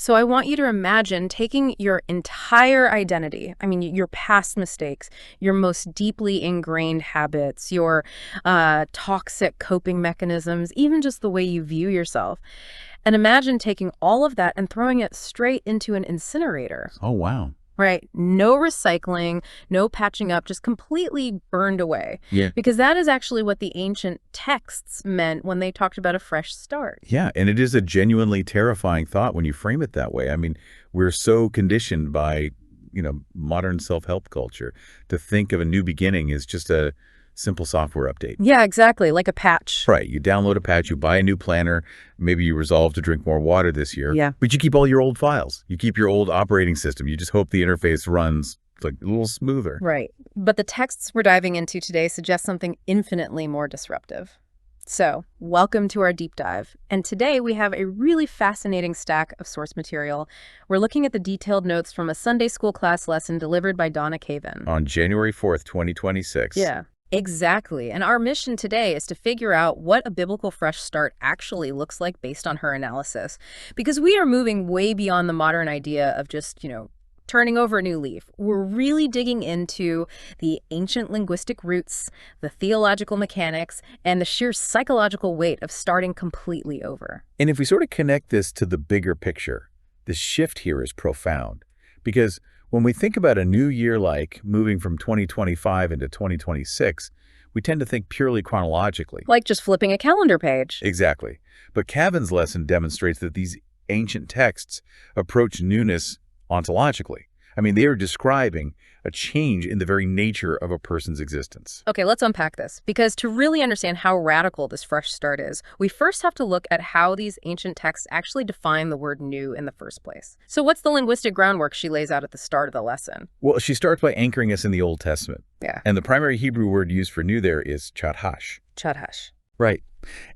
So I want you to imagine taking your entire identity, I mean, your past mistakes, your most deeply ingrained habits, your toxic coping mechanisms, even just the way you view yourself. And imagine taking all of that and throwing it straight into an incinerator. Oh, wow. Right. No recycling, no patching up, just completely burned away. Yeah. Because that is actually what the ancient texts meant when they talked about a fresh start. Yeah, and it is a genuinely terrifying thought when you frame it that way. I mean, we're so conditioned by, modern self-help culture to think of a new beginning as just a simple software update. Yeah, exactly. Like a patch. Right. You download a patch, you buy a new planner, maybe you resolve to drink more water this year. Yeah. But you keep all your old files. You keep your old operating system. You just hope the interface runs like a little smoother. Right. But the texts we're diving into today suggest something infinitely more disruptive. So, welcome to our deep dive. And today we have a really fascinating stack of source material. We're looking at the detailed notes from a Sunday school class lesson delivered by Donna Cavin. On January 4th, 2026. Yeah. Exactly. And our mission today is to figure out what a biblical fresh start actually looks like based on her analysis. Because we are moving way beyond the modern idea of just, turning over a new leaf. We're really digging into the ancient linguistic roots, the theological mechanics, and the sheer psychological weight of starting completely over. And if we sort of connect this to the bigger picture, the shift here is profound. Because when we think about a new year like moving from 2025 into 2026, we tend to think purely chronologically. Like just flipping a calendar page. Exactly. But Cavin's lesson demonstrates that these ancient texts approach newness ontologically. I mean, they are describing a change in the very nature of a person's existence. Okay, let's unpack this. Because to really understand how radical this fresh start is, we first have to look at how these ancient texts actually define the word new in the first place. So what's the linguistic groundwork she lays out at the start of the lesson? Well, she starts by anchoring us in the Old Testament. Yeah. And the primary Hebrew word used for new there is chadhash. Chadhash. Right.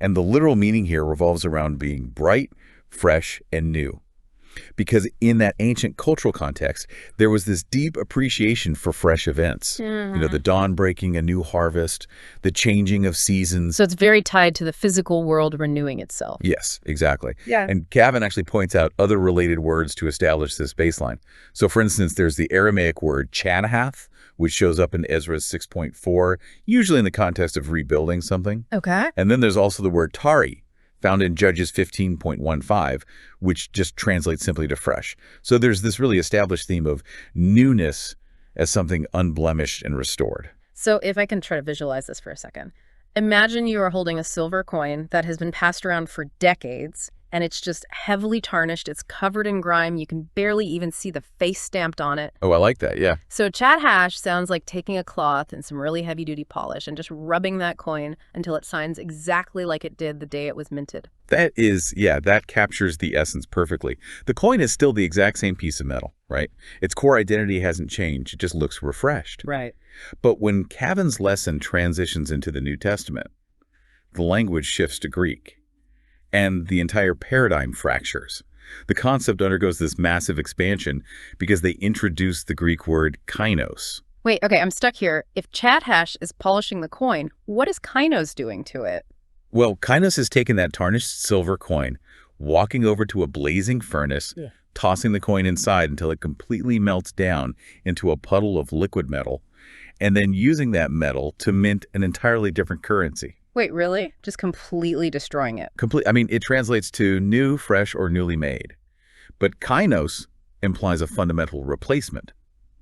And the literal meaning here revolves around being bright, fresh, and new. Because in that ancient cultural context, there was this deep appreciation for fresh events. The dawn breaking, a new harvest, the changing of seasons. So it's very tied to the physical world renewing itself. Yes, exactly. Yeah. And Cavin actually points out other related words to establish this baseline. So for instance, there's the Aramaic word chadhath, which shows up in Ezra 6.4, usually in the context of rebuilding something. Okay. And then there's also the word tari, found in Judges 15.15, which just translates simply to fresh. So there's this really established theme of newness as something unblemished and restored. So if I can try to visualize this for a second. Imagine you are holding a silver coin that has been passed around for decades, and it's just heavily tarnished. It's covered in grime. You can barely even see the face stamped on it. Oh, I like that, yeah. So chadhash sounds like taking a cloth and some really heavy-duty polish and just rubbing that coin until it shines exactly like it did the day it was minted. That captures the essence perfectly. The coin is still the exact same piece of metal, right? Its core identity hasn't changed. It just looks refreshed. Right. But when Cavin's lesson transitions into the New Testament, the language shifts to Greek, and the entire paradigm fractures. The concept undergoes this massive expansion because they introduce the Greek word kainos. Wait, okay, I'm stuck here. If chadhash is polishing the coin, what is kainos doing to it? Well, kainos has taken that tarnished silver coin, walking over to a blazing furnace, tossing the coin inside until it completely melts down into a puddle of liquid metal, and then using that metal to mint an entirely different currency. Wait, really? Just completely destroying it? It translates to new, fresh, or newly made. But kainos implies a fundamental replacement,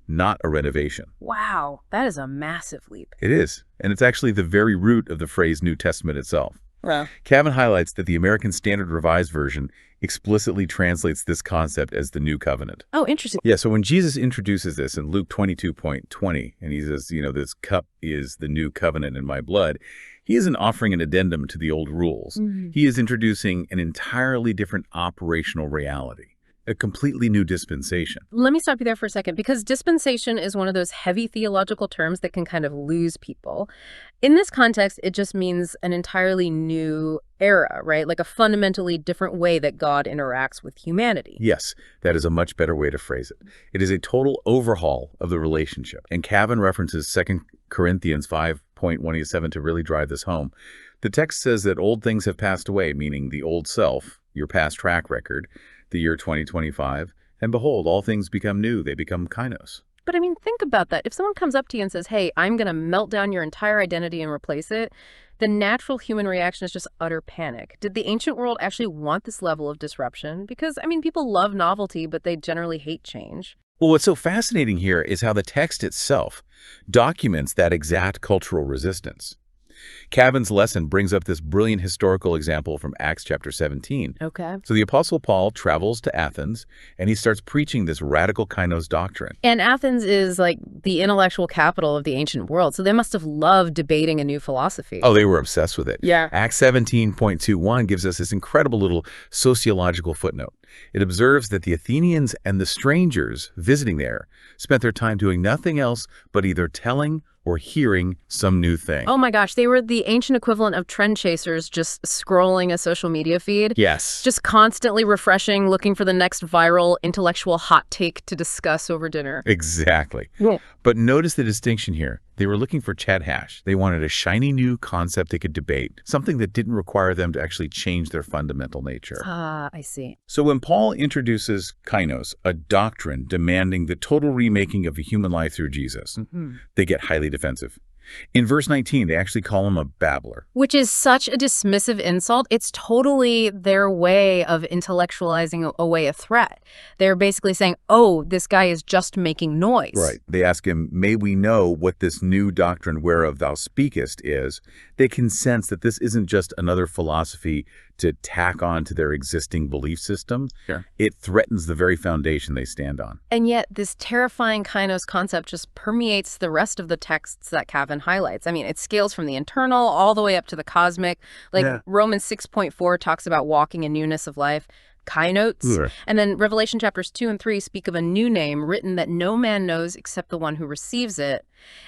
not a renovation. Wow, that is a massive leap. It is, and it's actually the very root of the phrase New Testament itself. Wow. Cavin highlights that the American Standard Revised Version explicitly translates this concept as the New Covenant. Oh, interesting. Yeah, so when Jesus introduces this in Luke 22.20, and he says, this cup is the new covenant in my blood, he isn't offering an addendum to the old rules. He is introducing an entirely different operational reality, a completely new dispensation. Let me stop you there for a second, because dispensation is one of those heavy theological terms that can kind of lose people. In this context, it just means an entirely new era, right? Like a fundamentally different way that God interacts with humanity. Yes, that is a much better way to phrase it. It is a total overhaul of the relationship. And Cavin references 2 Corinthians 5.1-7 to really drive this home. The text says that old things have passed away, meaning the old self, your past track record, the year 2025, and behold, all things become new. They become kainos. But I mean, think about that. If someone comes up to you and says, hey, I'm going to melt down your entire identity and replace it, the natural human reaction is just utter panic. Did the ancient world actually want this level of disruption? Because, I mean, people love novelty, but they generally hate change. Well, what's so fascinating here is how the text itself documents that exact cultural resistance. Cavin's lesson brings up this brilliant historical example from Acts chapter 17. Okay. So the Apostle Paul travels to Athens, and he starts preaching this radical kainos doctrine. And Athens is like the intellectual capital of the ancient world, so they must have loved debating a new philosophy. Oh, they were obsessed with it. Yeah. Acts 17.21 gives us this incredible little sociological footnote. It observes that the Athenians and the strangers visiting there spent their time doing nothing else but either telling or hearing some new thing. Oh my gosh, they were the ancient equivalent of trend chasers just scrolling a social media feed. Yes. Just constantly refreshing, looking for the next viral intellectual hot take to discuss over dinner. Exactly. Yeah. But notice the distinction here. They were looking for chat hash. They wanted a shiny new concept they could debate, something that didn't require them to actually change their fundamental nature. Ah, I see. So when Paul introduces kainos, a doctrine demanding the total remaking of a human life through Jesus, they get highly defensive. In verse 19, they actually call him a babbler. Which is such a dismissive insult. It's totally their way of intellectualizing away a threat. They're basically saying, oh, this guy is just making noise. Right. They ask him, may we know what this new doctrine whereof thou speakest is? They can sense that this isn't just another philosophy to tack on to their existing belief system. Sure. It threatens the very foundation they stand on. And yet this terrifying kainos concept just permeates the rest of the texts that Cavin highlights. I mean, it scales from the internal all the way up to the cosmic. Like Romans 6.4 talks about walking in newness of life. Kainos. Sure. And then Revelation chapters 2 and 3 speak of a new name written that no man knows except the one who receives it.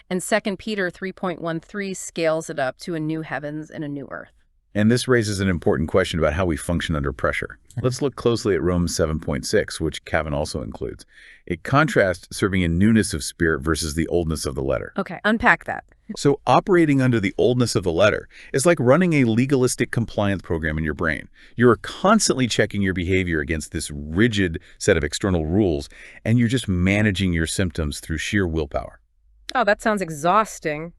And 2 Peter 3.13 scales it up to a new heavens and a new earth. And this raises an important question about how we function under pressure. Let's look closely at Romans 7.6, which Cavin also includes. It contrasts serving in newness of spirit versus the oldness of the letter. Okay, unpack that. So operating under the oldness of the letter is like running a legalistic compliance program in your brain. You're constantly checking your behavior against this rigid set of external rules, and you're just managing your symptoms through sheer willpower. Oh, that sounds exhausting.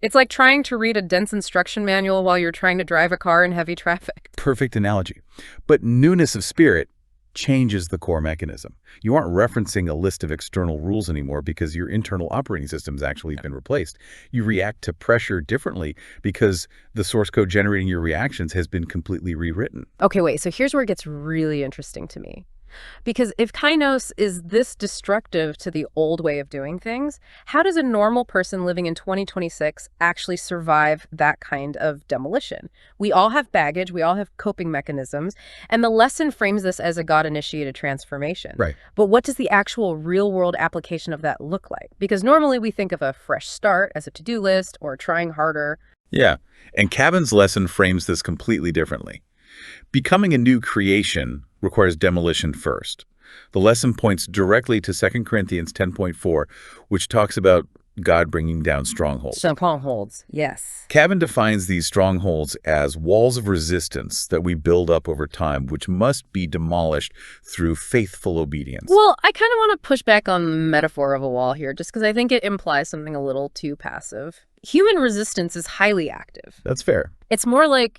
It's like trying to read a dense instruction manual while you're trying to drive a car in heavy traffic. Perfect analogy. But newness of spirit changes the core mechanism. You aren't referencing a list of external rules anymore because your internal operating system has actually been replaced. You react to pressure differently because the source code generating your reactions has been completely rewritten. Okay, wait, so here's where it gets really interesting to me. Because if kainos is this destructive to the old way of doing things, how does a normal person living in 2026 actually survive that kind of demolition? We all have baggage, we all have coping mechanisms, and the lesson frames this as a God-initiated transformation. Right. But what does the actual real-world application of that look like? Because normally we think of a fresh start as a to-do list or trying harder. Yeah, and Cavin's lesson frames this completely differently. Becoming a new creation requires demolition first. The lesson points directly to 2 Corinthians 10.4, which talks about God bringing down strongholds. Strongholds, yes. Cavin defines these strongholds as walls of resistance that we build up over time, which must be demolished through faithful obedience. Well, I kind of want to push back on the metaphor of a wall here, just because I think it implies something a little too passive. Human resistance is highly active. That's fair. It's more like,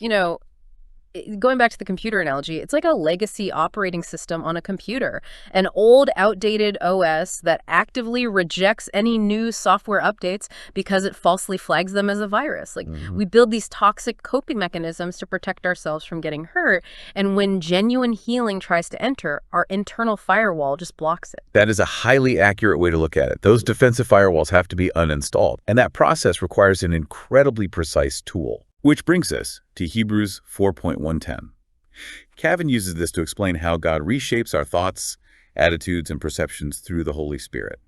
going back to the computer analogy, it's like a legacy operating system on a computer, an old, outdated OS that actively rejects any new software updates because it falsely flags them as a virus. Like, we build these toxic coping mechanisms to protect ourselves from getting hurt, and when genuine healing tries to enter, our internal firewall just blocks it. That is a highly accurate way to look at it. Those defensive firewalls have to be uninstalled, and that process requires an incredibly precise tool. Which brings us to Hebrews 4.110. Cavin uses this to explain how God reshapes our thoughts, attitudes, and perceptions through the Holy Spirit.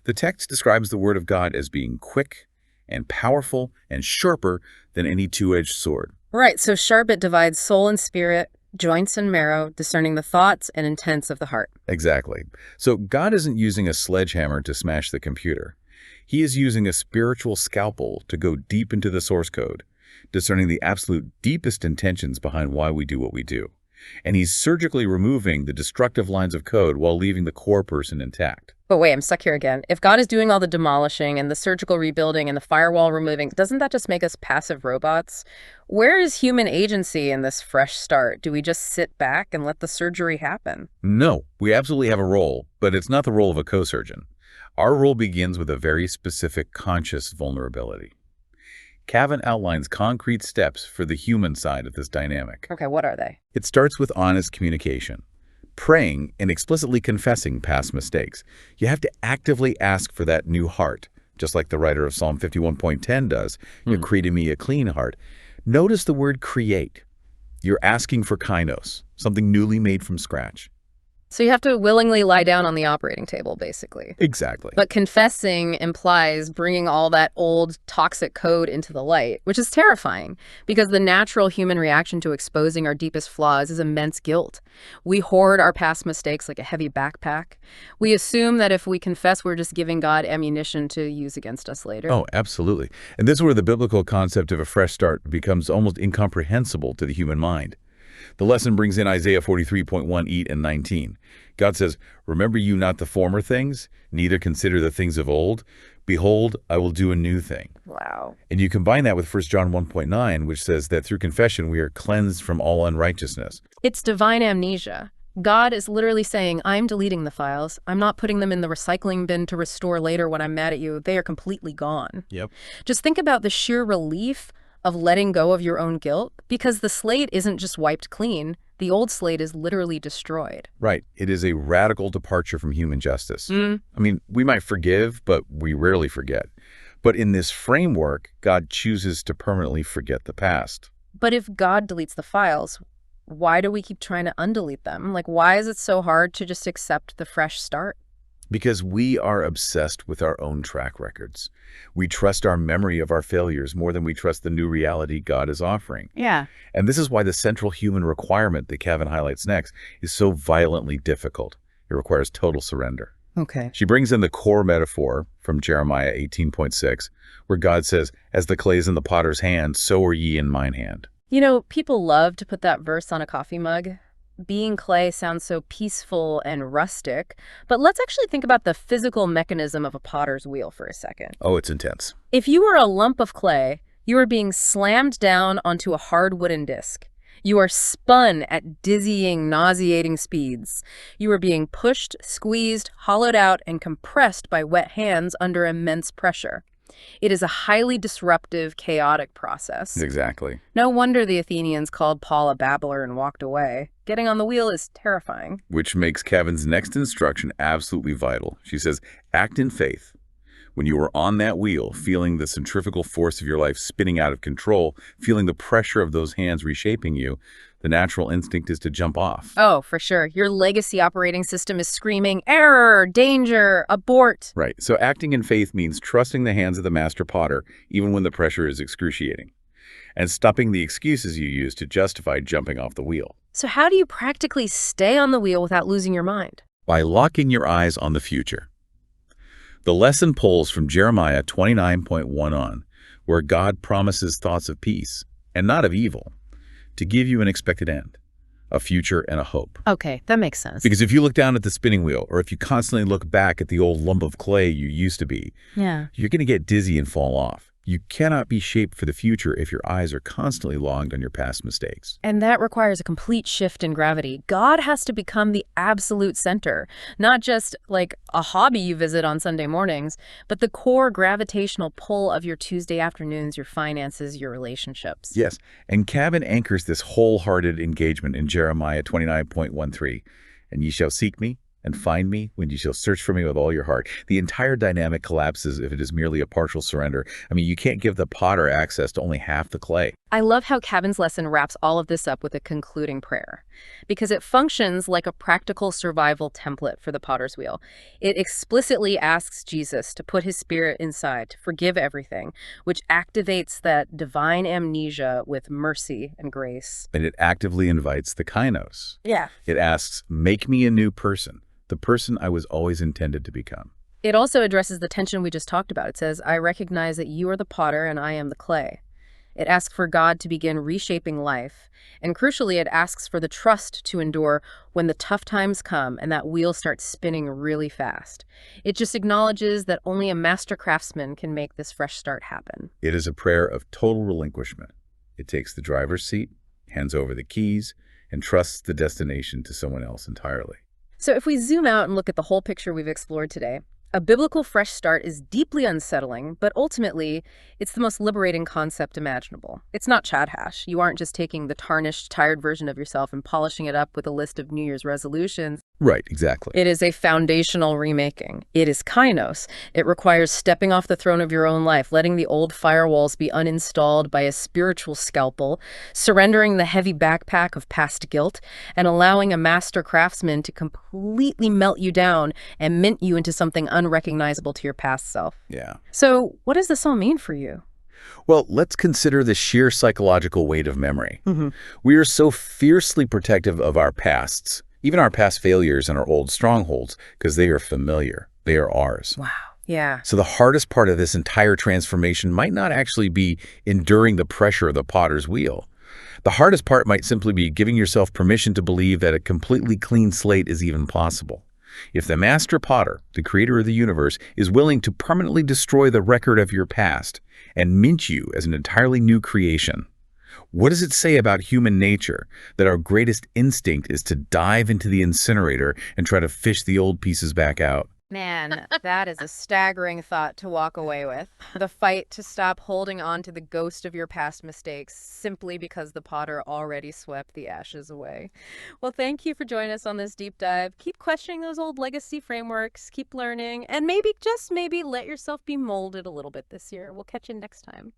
The text describes the Word of God as being quick and powerful and sharper than any two-edged sword. Right, so sharp it divides soul and spirit, joints and marrow, discerning the thoughts and intents of the heart. Exactly. So God isn't using a sledgehammer to smash the computer. He is using a spiritual scalpel to go deep into the source code, discerning the absolute deepest intentions behind why we do what we do. And he's surgically removing the destructive lines of code while leaving the core person intact. But wait, I'm stuck here again. If God is doing all the demolishing and the surgical rebuilding and the firewall removing, doesn't that just make us passive robots? Where is human agency in this fresh start? Do we just sit back and let the surgery happen? No, we absolutely have a role, but it's not the role of a co-surgeon. Our role begins with a very specific conscious vulnerability. Cavin outlines concrete steps for the human side of this dynamic. Okay, what are they? It starts with honest communication. Praying and explicitly confessing past mistakes. You have to actively ask for that new heart, just like the writer of Psalm 51.10 does. You create in me a clean heart. Notice the word create. You're asking for kainos, something newly made from scratch. So you have to willingly lie down on the operating table, basically. Exactly. But confessing implies bringing all that old toxic code into the light, which is terrifying because the natural human reaction to exposing our deepest flaws is immense guilt. We hoard our past mistakes like a heavy backpack. We assume that if we confess, we're just giving God ammunition to use against us later. Oh, absolutely. And this is where the biblical concept of a fresh start becomes almost incomprehensible to the human mind. The lesson brings in Isaiah 43.1, 8 and 19. God says, "Remember you not the former things, neither consider the things of old. Behold, I will do a new thing." Wow. And you combine that with 1 John 1.9, which says that through confession we are cleansed from all unrighteousness. It's divine amnesia. God is literally saying, I'm deleting the files. I'm not putting them in the recycling bin to restore later when I'm mad at you. They are completely gone. Yep. Just think about the sheer relief of letting go of your own guilt, because the slate isn't just wiped clean. The old slate is literally destroyed. Right. It is a radical departure from human justice. I mean, we might forgive, but we rarely forget. But in this framework, God chooses to permanently forget the past. But if God deletes the files, why do we keep trying to undelete them? Like, why is it so hard to just accept the fresh start? Because we are obsessed with our own track records. We trust our memory of our failures more than we trust the new reality God is offering. Yeah. And this is why the central human requirement that Cavin highlights next is so violently difficult. It requires total surrender. Okay. She brings in the core metaphor from Jeremiah 18.6, where God says, "As the clay is in the potter's hand, so are ye in mine hand." You know, people love to put that verse on a coffee mug. Being clay sounds so peaceful and rustic, but let's actually think about the physical mechanism of a potter's wheel for a second. Oh, it's intense. If you were a lump of clay, you are being slammed down onto a hard wooden disc. You are spun at dizzying, nauseating speeds. You are being pushed, squeezed, hollowed out, and compressed by wet hands under immense pressure. It is a highly disruptive, chaotic process. Exactly. No wonder the Athenians called Paul a babbler and walked away. Getting on the wheel is terrifying. Which makes Cavin's next instruction absolutely vital. She says, act in faith. When you are on that wheel, feeling the centrifugal force of your life spinning out of control, feeling the pressure of those hands reshaping you, the natural instinct is to jump off. Oh, for sure. Your legacy operating system is screaming, error, danger, abort. Right. So acting in faith means trusting the hands of the master potter, even when the pressure is excruciating, and stopping the excuses you use to justify jumping off the wheel. So how do you practically stay on the wheel without losing your mind? By locking your eyes on the future. The lesson pulls from Jeremiah 29.1 on, where God promises thoughts of peace, and not of evil, to give you an expected end, a future and a hope. Okay, that makes sense. Because if you look down at the spinning wheel, or if you constantly look back at the old lump of clay you used to be, you're going to get dizzy and fall off. You cannot be shaped for the future if your eyes are constantly logged on your past mistakes. And that requires a complete shift in gravity. God has to become the absolute center, not just like a hobby you visit on Sunday mornings, but the core gravitational pull of your Tuesday afternoons, your finances, your relationships. Yes, and Cavin anchors this wholehearted engagement in Jeremiah 29.13. And ye shall seek me and find me when you shall search for me with all your heart. The entire dynamic collapses if it is merely a partial surrender. I mean, you can't give the potter access to only half the clay. I love how Cavin's lesson wraps all of this up with a concluding prayer, because it functions like a practical survival template for the potter's wheel. It explicitly asks Jesus to put his spirit inside, to forgive everything, which activates that divine amnesia with mercy and grace. And it actively invites the kainos. Yeah. It asks, make me a new person, the person I was always intended to become. It also addresses the tension we just talked about. It says, I recognize that you are the potter and I am the clay. It asks for God to begin reshaping life. And crucially, it asks for the trust to endure when the tough times come and that wheel starts spinning really fast. It just acknowledges that only a master craftsman can make this fresh start happen. It is a prayer of total relinquishment. It takes the driver's seat, hands over the keys, and trusts the destination to someone else entirely. So if we zoom out and look at the whole picture we've explored today, a biblical fresh start is deeply unsettling, but ultimately, it's the most liberating concept imaginable. It's not Chad hash. You aren't just taking the tarnished, tired version of yourself and polishing it up with a list of New Year's resolutions. Right, exactly. It is a foundational remaking. It is kainos. It requires stepping off the throne of your own life, letting the old firewalls be uninstalled by a spiritual scalpel, surrendering the heavy backpack of past guilt, and allowing a master craftsman to completely melt you down and mint you into something unrecognizable to your past self. Yeah. So, what does this all mean for you? Well, let's consider the sheer psychological weight of memory. We are so fiercely protective of our pasts, even our past failures and our old strongholds, because they are familiar. They are ours. Wow. Yeah. So the hardest part of this entire transformation might not actually be enduring the pressure of the potter's wheel. The hardest part might simply be giving yourself permission to believe that a completely clean slate is even possible. If the master potter, the creator of the universe, is willing to permanently destroy the record of your past and mint you as an entirely new creation, what does it say about human nature that our greatest instinct is to dive into the incinerator and try to fish the old pieces back out? Man, that is a staggering thought to walk away with. The fight to stop holding on to the ghost of your past mistakes simply because the potter already swept the ashes away. Well, thank you for joining us on this deep dive. Keep questioning those old legacy frameworks, keep learning, and maybe, just maybe, let yourself be molded a little bit this year. We'll catch you next time.